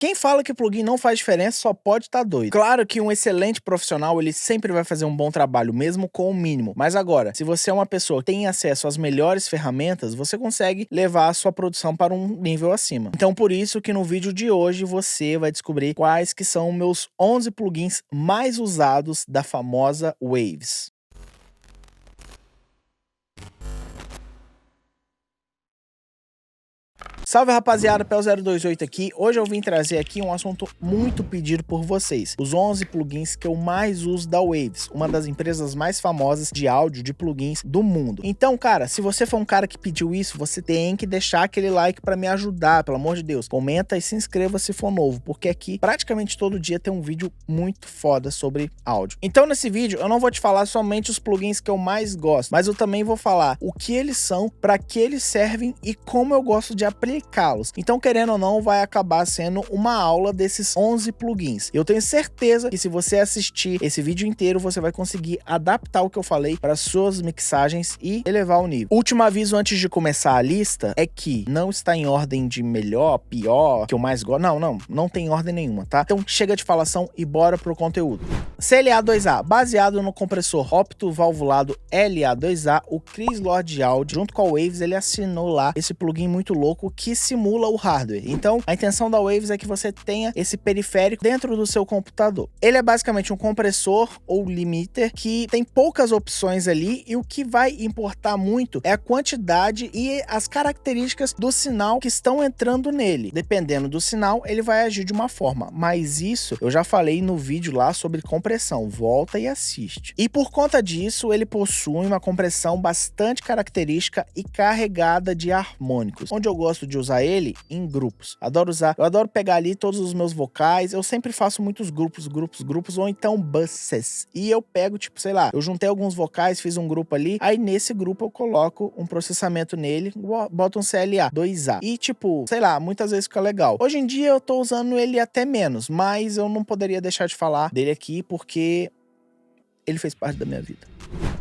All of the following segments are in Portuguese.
Quem fala que plugin não faz diferença só pode estar doido. Claro que um excelente profissional, ele sempre vai fazer um bom trabalho, mesmo com o mínimo. Mas agora, se você é uma pessoa que tem acesso às melhores ferramentas, você consegue levar a sua produção para um nível acima. Então, por isso que no vídeo de hoje você vai descobrir quais que são meus 11 plugins mais usados da famosa Waves. Salve rapaziada, Pel028 aqui. Hoje eu vim trazer aqui um assunto muito pedido por vocês. Os 11 plugins que eu mais uso da Waves, uma das empresas mais famosas de áudio de plugins do mundo. Então, cara, se você for um cara que pediu isso, você tem que deixar aquele like pra me ajudar, pelo amor de Deus. Comenta e se inscreva se for novo, porque aqui praticamente todo dia tem um vídeo muito foda sobre áudio. Então nesse vídeo eu não vou te falar somente os plugins que eu mais gosto, mas eu também vou falar o que eles são, pra que eles servem e como eu gosto de aplicá-los. Então, querendo ou não, vai acabar sendo uma aula desses 11 plugins. Eu tenho certeza que se você assistir esse vídeo inteiro, você vai conseguir adaptar o que eu falei para suas mixagens e elevar o nível. Último aviso antes de começar a lista é que não está em ordem de melhor, pior, que eu mais gosto. Não tem ordem nenhuma, tá? Então chega de falação e bora pro conteúdo. CLA2A, baseado no compressor opto-valvulado LA2A, o Chris Lord Audio, junto com a Waves, ele assinou lá esse plugin muito louco que simula o hardware. Então, a intenção da Waves é que você tenha esse periférico dentro do seu computador. Ele é basicamente um compressor ou limiter que tem poucas opções ali, e o que vai importar muito é a quantidade e as características do sinal que estão entrando nele. Dependendo do sinal, ele vai agir de uma forma, mas isso eu já falei no vídeo lá sobre compressão. Volta e assiste. E por conta disso, ele possui uma compressão bastante característica e carregada de harmônicos, onde eu gosto de usar ele em grupos. Eu adoro pegar ali todos os meus vocais. Eu sempre faço muitos grupos, ou então buses. E eu pego, tipo, sei lá, eu juntei alguns vocais, fiz um grupo ali, aí nesse grupo eu coloco um processamento nele, boto um CLA2A. E tipo, sei lá, muitas vezes fica legal. Hoje em dia eu tô usando ele até menos, mas eu não poderia deixar de falar dele aqui, porque ele fez parte da minha vida.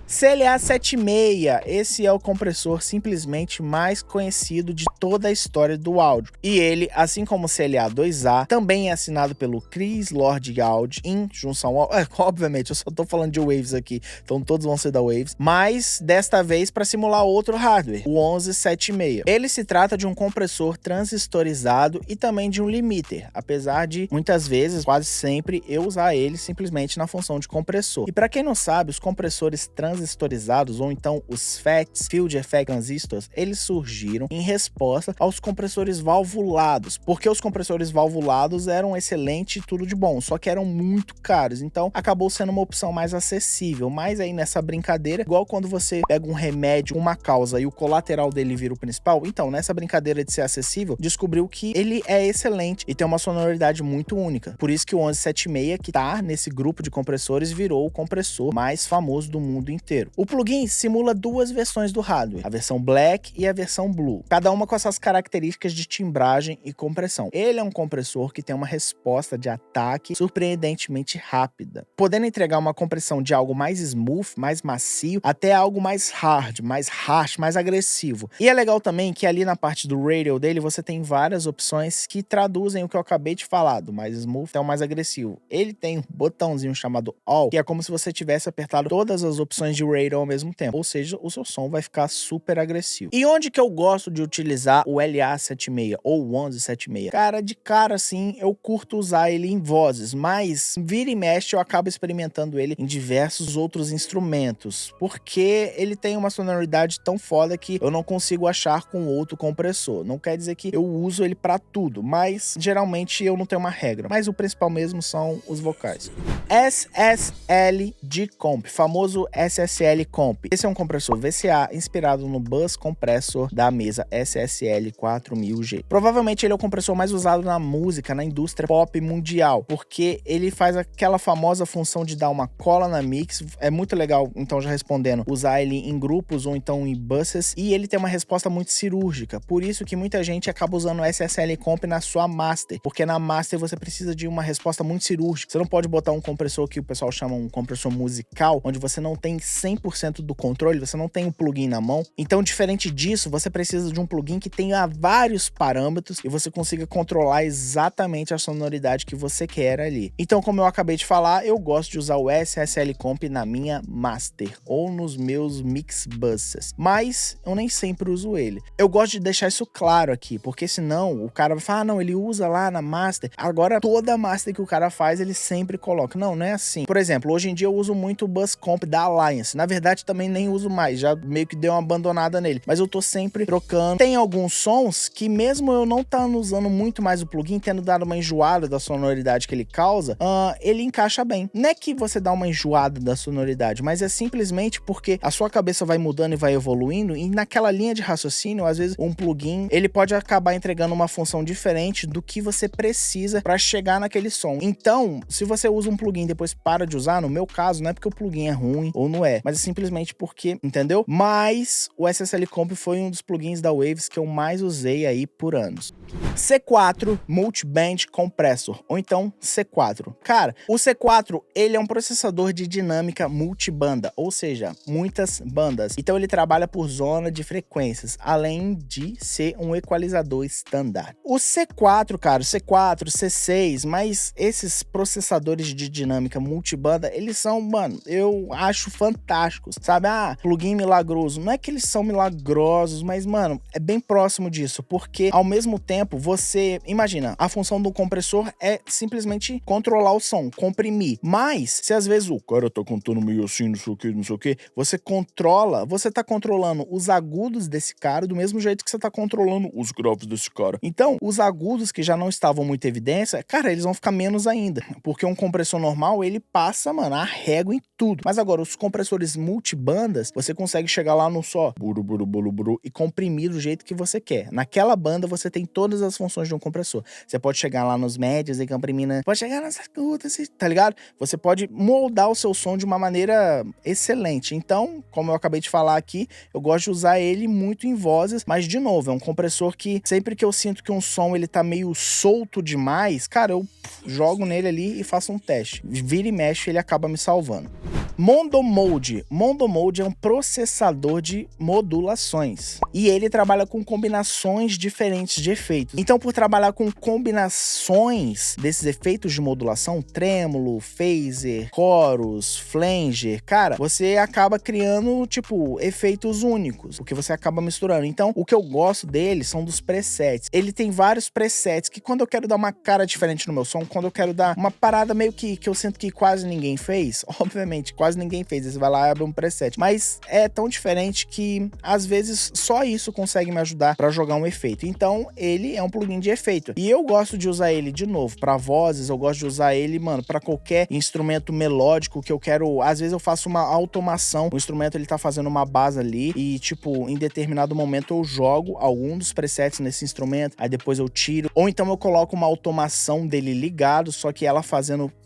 CLA76, esse é o compressor simplesmente mais conhecido de toda a história do áudio. E ele, assim como o CLA2A, também é assinado pelo Chris Lord Audio em junção ao... obviamente, eu só tô falando de Waves aqui, então todos vão ser da Waves, mas desta vez para simular outro hardware, o 1176. Ele se trata de um compressor transistorizado e também de um limiter, apesar de muitas vezes, quase sempre, eu usar ele simplesmente na função de compressor. E para quem não sabe, os compressores transistorizados, ou então os FETs, Field Effect Transistors, eles surgiram em resposta aos compressores valvulados, porque os compressores valvulados eram excelente e tudo de bom, só que eram muito caros, então acabou sendo uma opção mais acessível. Mas aí nessa brincadeira, igual quando você pega um remédio, uma causa, e o colateral dele vira o principal, então nessa brincadeira de ser acessível, descobriu que ele é excelente e tem uma sonoridade muito única. Por isso que o 1176, que tá nesse grupo de compressores, virou o compressor mais famoso do mundo inteiro. O plugin simula duas versões do hardware, a versão Black e a versão Blue, cada uma com essas características de timbragem e compressão. Ele é um compressor que tem uma resposta de ataque surpreendentemente rápida, podendo entregar uma compressão de algo mais smooth, mais macio, até algo mais hard, mais harsh, mais agressivo. E é legal também que ali na parte do radio dele você tem várias opções que traduzem o que eu acabei de falar, do mais smooth até o mais agressivo. Ele tem um botãozinho chamado All, que é como se você tivesse apertado todas as opções de radio ao mesmo tempo, ou seja, o seu som vai ficar super agressivo. E onde que eu gosto de utilizar o LA76 ou o 1176? Cara, de cara assim, eu curto usar ele em vozes, mas vira e mexe eu acabo experimentando ele em diversos outros instrumentos, porque ele tem uma sonoridade tão foda que eu não consigo achar com outro compressor. Não quer dizer que eu uso ele pra tudo, mas geralmente eu não tenho uma regra, mas o principal mesmo são os vocais. SSL G-Comp, famoso SSL Comp. Esse é um compressor VCA inspirado no Bus Compressor da mesa SSL 4000G. Provavelmente ele é o compressor mais usado na música, na indústria pop mundial, porque ele faz aquela famosa função de dar uma cola na mix. É muito legal, então, já respondendo, usar ele em grupos ou então em buses, e ele tem uma resposta muito cirúrgica. Por isso que muita gente acaba usando o SSL Comp na sua master, porque na master você precisa de uma resposta muito cirúrgica. Você não pode botar um compressor que o pessoal chama um compressor musical, onde você não tem 100% do controle, você não tem o plugin na mão. Então, diferente disso, você precisa de um plugin que tenha vários parâmetros e você consiga controlar exatamente a sonoridade que você quer ali. Então, como eu acabei de falar, eu gosto de usar o SSL Comp na minha Master ou nos meus Mix Buses, mas eu nem sempre uso ele. Eu gosto de deixar isso claro aqui, porque senão o cara vai falar, ah, não, ele usa lá na Master, agora toda Master que o cara faz, ele sempre coloca. Não, não é assim. Por exemplo, hoje em dia eu uso muito o Bus Comp da Alliance. Na verdade, também nem uso mais, já meio que deu uma abandonada nele, mas eu tô sempre trocando. Tem alguns sons que mesmo eu não estando usando muito mais o plugin, tendo dado uma enjoada da sonoridade que ele causa, ele encaixa bem. Não é que você dá uma enjoada da sonoridade, mas é simplesmente porque a sua cabeça vai mudando e vai evoluindo, e naquela linha de raciocínio, às vezes um plugin, ele pode acabar entregando uma função diferente do que você precisa para chegar naquele som. Então, se você usa um plugin e depois para de usar, no meu caso, não é porque o plugin é ruim ou não é, mas é simplesmente porque, entendeu? Mas o SSL Comp foi um dos plugins da Waves que eu mais usei aí por anos. C4 Multiband Compressor, ou então C4. Cara, o C4, ele é um processador de dinâmica multibanda, ou seja, muitas bandas. Então ele trabalha por zona de frequências, além de ser um equalizador standard. O C4, cara, o C4, C6, mas esses processadores de dinâmica multibanda, eles são, mano, eu acho fantásticos, sabe? Ah, plugin milagroso. Não é que eles são milagrosos, mas, mano, é bem próximo disso, porque ao mesmo tempo, você, imagina, a função do compressor é simplesmente controlar o som, comprimir. Mas, se às vezes o cara tá cantando meio assim, não sei o que, você controla, você tá controlando os agudos desse cara do mesmo jeito que você tá controlando os graves desse cara. Então, os agudos que já não estavam muito em evidência, cara, eles vão ficar menos ainda, porque um compressor normal, ele passa, mano, a régua em tudo. Mas agora, os compressores multibandas, você consegue chegar lá no só buru, buru, buru, buru, e comprimir do jeito que você quer. Naquela banda, você tem todas as funções de um compressor. Você pode chegar lá nos médios e comprimir, né? Pode chegar nas agudas, tá ligado? Você pode moldar o seu som de uma maneira excelente. Então, como eu acabei de falar aqui, eu gosto de usar ele muito em vozes, mas de novo, é um compressor que sempre que eu sinto que um som ele tá meio solto demais, cara, eu jogo nele ali e faço um teste. Vira e mexe, ele acaba me salvando. Mondo Mode. Mondo Mode é um processador de modulações e ele trabalha com combinações diferentes de efeitos. Então, por trabalhar com combinações desses efeitos de modulação, trêmulo, phaser, chorus, flanger, cara, você acaba criando, tipo, efeitos únicos, porque você acaba misturando. Então, o que eu gosto dele são dos presets. Ele tem vários presets que quando eu quero dar uma cara diferente no meu som, quando eu quero dar uma parada meio que eu sinto que quase ninguém fez, obviamente, quase ninguém fez, você vai lá e abre um preset, mas é tão diferente que às vezes só isso consegue me ajudar pra jogar um efeito. Então ele é um plugin de efeito e eu gosto de usar ele de novo pra vozes, eu gosto de usar ele, mano, pra qualquer instrumento melódico que eu quero. Às vezes eu faço uma automação, o instrumento ele tá fazendo uma base ali e tipo, em determinado momento eu jogo algum dos presets nesse instrumento, aí depois eu tiro, ou então eu coloco uma automação dele ligado, só que ela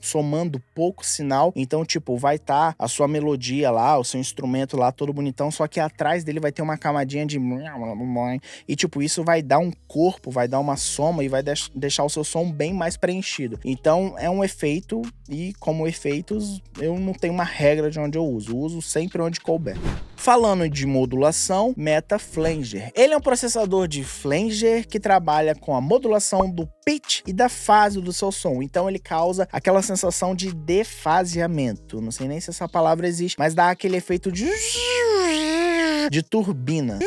somando pouco sinal, então tipo, vai estar a sua melodia lá, o seu instrumento lá todo bonitão, só que atrás dele vai ter uma camadinha de e tipo, isso vai dar um corpo, vai dar uma soma e vai deixar o seu som bem mais preenchido. Então é um efeito e como efeitos eu não tenho uma regra de onde eu uso sempre onde couber. Falando de modulação, Meta Flanger. Ele é um processador de flanger que trabalha com a modulação do pitch e da fase do seu som. Então ele causa aquela sensação de defaseamento. Não sei nem se essa palavra existe, mas dá aquele efeito de turbina.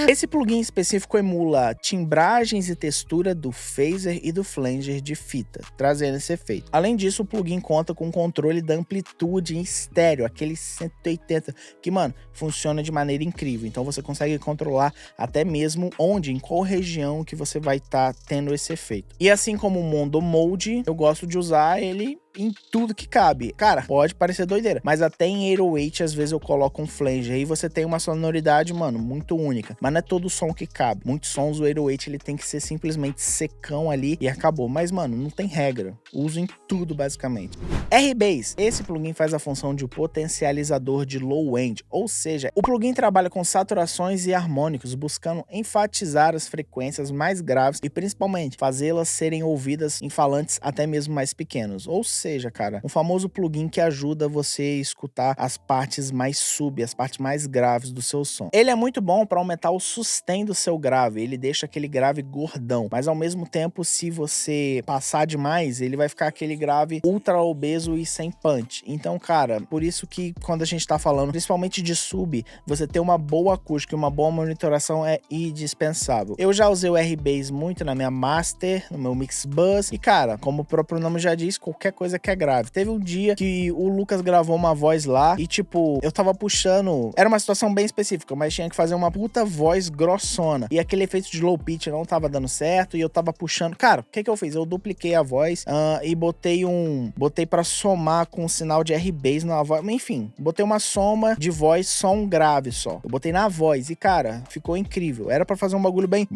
Esse plugin específico emula timbragens e textura do phaser e do flanger de fita, trazendo esse efeito. Além disso, o plugin conta com controle da amplitude em estéreo, aquele 180, que, mano, funciona de maneira incrível. Então você consegue controlar até mesmo onde, em qual região que você vai estar tendo esse efeito. E assim como o Mondo Mode, eu gosto de usar ele em tudo que cabe. Cara, pode parecer doideira, mas até em 808 às vezes eu coloco um flanger e você tem uma sonoridade, mano, muito única. Mas não é todo som que cabe. Muitos sons, o 808 ele tem que ser simplesmente secão ali e acabou. Mas, mano, não tem regra. Uso em tudo, basicamente. R-Bass. Esse plugin faz a função de potencializador de low end, ou seja, o plugin trabalha com saturações e harmônicos, buscando enfatizar as frequências mais graves e principalmente fazê-las serem ouvidas em falantes até mesmo mais pequenos. Ou seja, seja, cara, um famoso plugin que ajuda você a escutar as partes mais as partes mais graves do seu som. Ele é muito bom para aumentar o sustain do seu grave, ele deixa aquele grave gordão, mas ao mesmo tempo, se você passar demais, ele vai ficar aquele grave ultra obeso e sem punch. Então, cara, por isso que quando a gente tá falando, principalmente de sub, você ter uma boa acústica e uma boa monitoração é indispensável. Eu já usei o R-Bass muito na minha Master, no meu Mix Bus, e cara, como o próprio nome já diz, qualquer coisa que é grave. Teve um dia que o Lucas gravou uma voz lá e tipo, eu tava puxando, era uma situação bem específica, mas tinha que fazer uma puta voz grossona, e aquele efeito de low pitch não tava dando certo, e eu tava puxando, cara, o que eu fiz? Eu dupliquei a voz e botei pra somar com um sinal de R-Bass na voz, enfim, botei uma soma de voz só um grave só, eu botei na voz, e cara, ficou incrível, era pra fazer um bagulho bem,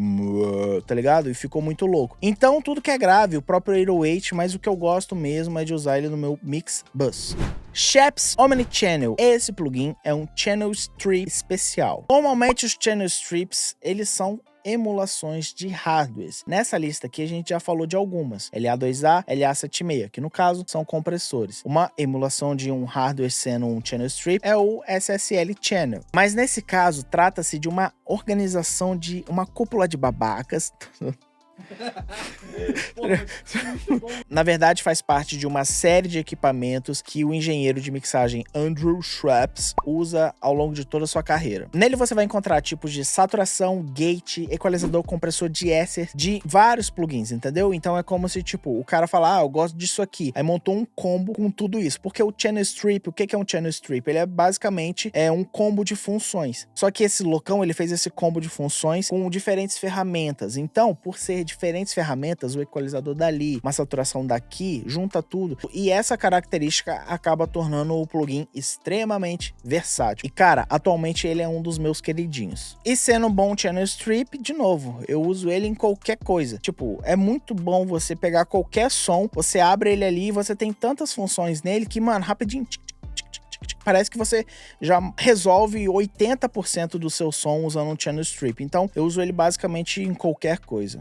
tá ligado? E ficou muito louco. Então, tudo que é grave, o próprio 808, mas o que eu gosto mesmo é de usar ele no meu Mix Bus. Shapes Omnichannel. Esse plugin é um Channel Strip especial. Normalmente os Channel Strips, eles são emulações de hardwares. Nessa lista aqui a gente já falou de algumas, LA2A, LA76, que no caso são compressores. Uma emulação de um hardware sendo um channel strip é o SSL Channel. Mas nesse caso trata-se de uma organização de uma cúpula de babacas. Na verdade, faz parte de uma série de equipamentos que o engenheiro de mixagem Andrew Schraps usa ao longo de toda a sua carreira. Nele você vai encontrar tipos de saturação, gate, equalizador, compressor de Esser, de vários plugins, entendeu? Então é como se, tipo, o cara fala, eu gosto disso aqui. Aí montou um combo com tudo isso. Porque o Channel Strip, o que é um Channel Strip? Ele é basicamente um combo de funções. Só que esse loucão, ele fez esse combo de funções com diferentes ferramentas. Então, por ser diferentes ferramentas, o equalizador dali, uma saturação daqui, junta tudo. E essa característica acaba tornando o plugin extremamente versátil. E cara, atualmente ele é um dos meus queridinhos. E sendo um bom Channel Strip, de novo, eu uso ele em qualquer coisa. Tipo, é muito bom você pegar qualquer som, você abre ele ali e você tem tantas funções nele que, mano, rapidinho, parece que você já resolve 80% do seu som usando um Channel Strip. Então, eu uso ele basicamente em qualquer coisa.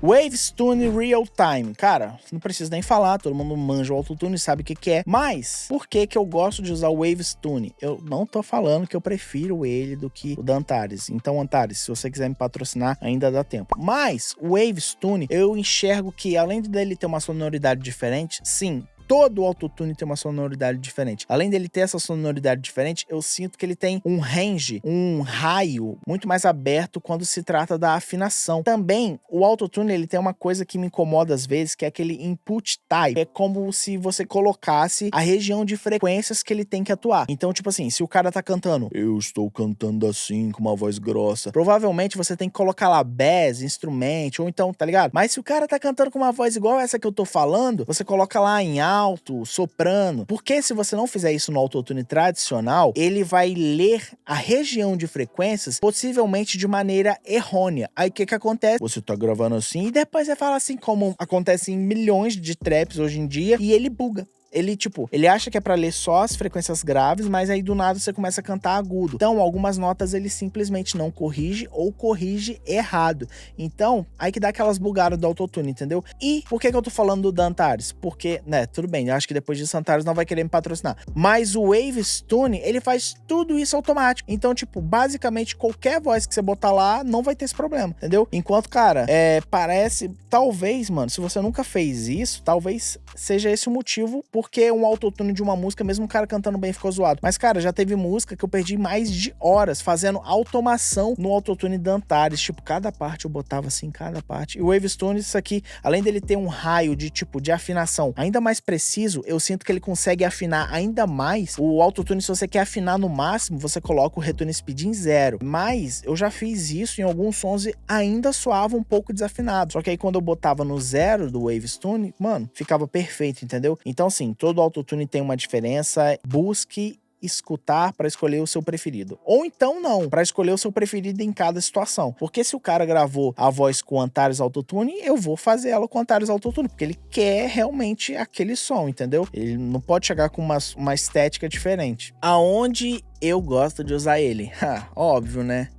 Waves Tune Real Time. Cara, não preciso nem falar, todo mundo manja o autotune, sabe o que é. Mas, por que eu gosto de usar o Waves Tune? Eu não tô falando que eu prefiro ele do que o da Antares. Então, Antares, se você quiser me patrocinar, ainda dá tempo. Mas, o Waves Tune, eu enxergo que, além dele ter uma sonoridade diferente, sim, todo o autotune tem uma sonoridade diferente. Além dele ter essa sonoridade diferente, eu sinto que ele tem um range, um raio muito mais aberto quando se trata da afinação. Também, o autotune, ele tem uma coisa que me incomoda às vezes, que é aquele input type. É como se você colocasse a região de frequências que ele tem que atuar. Então, tipo assim, se o cara tá cantando, eu estou cantando assim, com uma voz grossa, provavelmente você tem que colocar lá bass, instrument, ou então, tá ligado? Mas se o cara tá cantando com uma voz igual essa que eu tô falando, você coloca lá em alto, soprano, porque se você não fizer isso no autotune tradicional, ele vai ler a região de frequências possivelmente de maneira errônea. Aí o que acontece? Você tá gravando assim e depois você fala assim, como acontece em milhões de traps hoje em dia, e ele buga. Ele acha que é pra ler só as frequências graves, mas aí do nada você começa a cantar agudo. Então, algumas notas ele simplesmente não corrige ou corrige errado. Então, aí que dá aquelas bugadas do autotune, entendeu? E por que eu tô falando do Antares? Porque, né, tudo bem, eu acho que depois disso Antares não vai querer me patrocinar. Mas o Waves Tune, ele faz tudo isso automático. Então, tipo, basicamente qualquer voz que você botar lá, não vai ter esse problema, entendeu? Enquanto, cara, parece, talvez, mano, se você nunca fez isso, talvez seja esse o motivo porque um autotune de uma música, mesmo o cara cantando bem, ficou zoado. Mas, cara, já teve música que eu perdi mais de horas fazendo automação no autotune da Antares. Tipo, cada parte eu botava assim, cada parte. E o Waves Tune, isso aqui, além dele ter um raio de, tipo, de afinação ainda mais preciso, eu sinto que ele consegue afinar ainda mais. O autotune, se você quer afinar no máximo, você coloca o retune speed em 0. Mas eu já fiz isso em alguns sons e ainda soava um pouco desafinado. Só que aí quando eu botava no 0 do Waves Tune, mano, ficava perfeito, entendeu? Então, assim, todo autotune tem uma diferença. Busque escutar para escolher o seu preferido. Ou então não, para escolher o seu preferido em cada situação. Porque se o cara gravou a voz com Antares Autotune, eu vou fazer ela com Antares Autotune, porque ele quer realmente aquele som, entendeu? Ele não pode chegar com uma estética diferente. Aonde eu gosto de usar ele? Óbvio, né?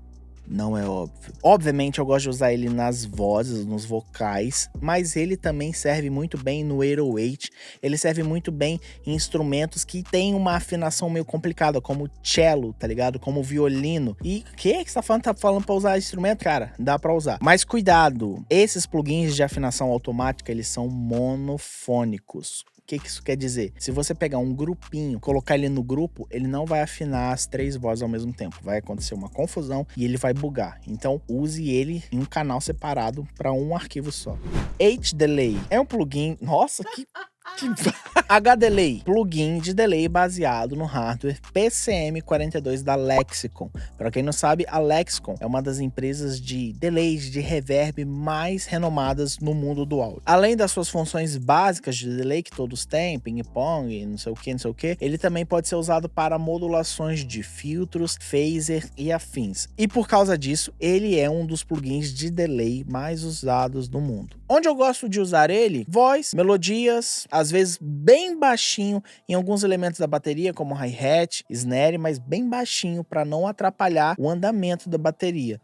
Não é óbvio. Obviamente eu gosto de usar ele nas vozes, nos vocais, mas ele também serve muito bem no 808, ele serve muito bem em instrumentos que tem uma afinação meio complicada, como cello, tá ligado? Como violino. E o que você tá falando pra usar instrumento? Cara, dá pra usar. Mas cuidado, esses plugins de afinação automática, eles são monofônicos. O que isso quer dizer? Se você pegar um grupinho, colocar ele no grupo, ele não vai afinar as 3 vozes ao mesmo tempo. Vai acontecer uma confusão e ele vai bugar. Então, use ele em um canal separado para um arquivo só. H-Delay é um plugin... Nossa, que H-Delay, plugin de delay baseado no hardware PCM42 da Lexicon. Para quem não sabe, a Lexicon é uma das empresas de delays de reverb mais renomadas no mundo do áudio. Além das suas funções básicas de delay que todos têm, ping-pong, não sei o que, ele também pode ser usado para modulações de filtros, phaser e afins. E por causa disso, ele é um dos plugins de delay mais usados no mundo. Onde eu gosto de usar ele? Voz, melodias, às vezes bem baixinho em alguns elementos da bateria, como hi-hat, snare, mas bem baixinho para não atrapalhar o andamento da bateria.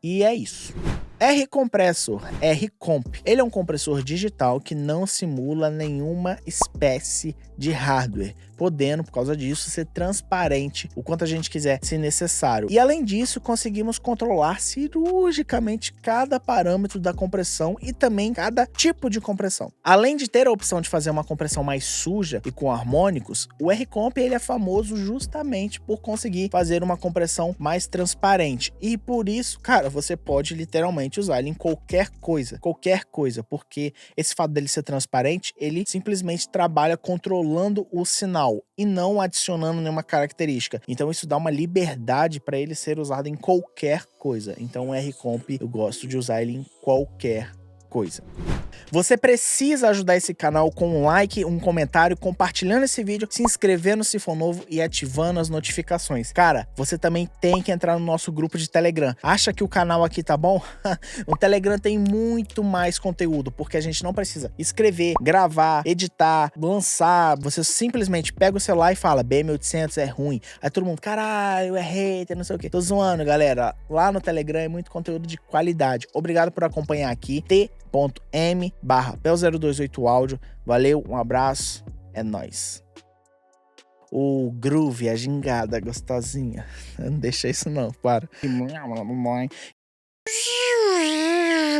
E é isso. R-Compressor, R-Comp. Ele é um compressor digital que não simula nenhuma espécie de hardware, podendo, por causa disso, ser transparente o quanto a gente quiser, se necessário. E além disso, conseguimos controlar cirurgicamente cada parâmetro da compressão e também cada tipo de compressão. Além de ter a opção de fazer uma compressão mais suja e com harmônicos, o R-Comp ele é famoso justamente por conseguir fazer uma compressão mais transparente. E por isso, cara, você pode literalmente usar ele em qualquer coisa, porque esse fato dele ser transparente, ele simplesmente trabalha controlando o sinal e não adicionando nenhuma característica. Então isso dá uma liberdade para ele ser usado em qualquer coisa. Então o R-Comp, eu gosto de usar ele em qualquer coisa. Você precisa ajudar esse canal com um like, um comentário, compartilhando esse vídeo, se inscrevendo se for novo e ativando as notificações. Cara, você também tem que entrar no nosso grupo de Telegram. Acha que o canal aqui tá bom? O Telegram tem muito mais conteúdo, porque a gente não precisa escrever, gravar, editar, lançar. Você simplesmente pega o celular e fala, BM800 é ruim. Aí todo mundo, caralho, é hater, não sei o que. Tô zoando, galera. Lá no Telegram é muito conteúdo de qualidade. Obrigado por acompanhar aqui. t.m/pel028audio. Valeu, um abraço, é nóis. O groove, a gingada gostosinha. Não deixa isso não, para.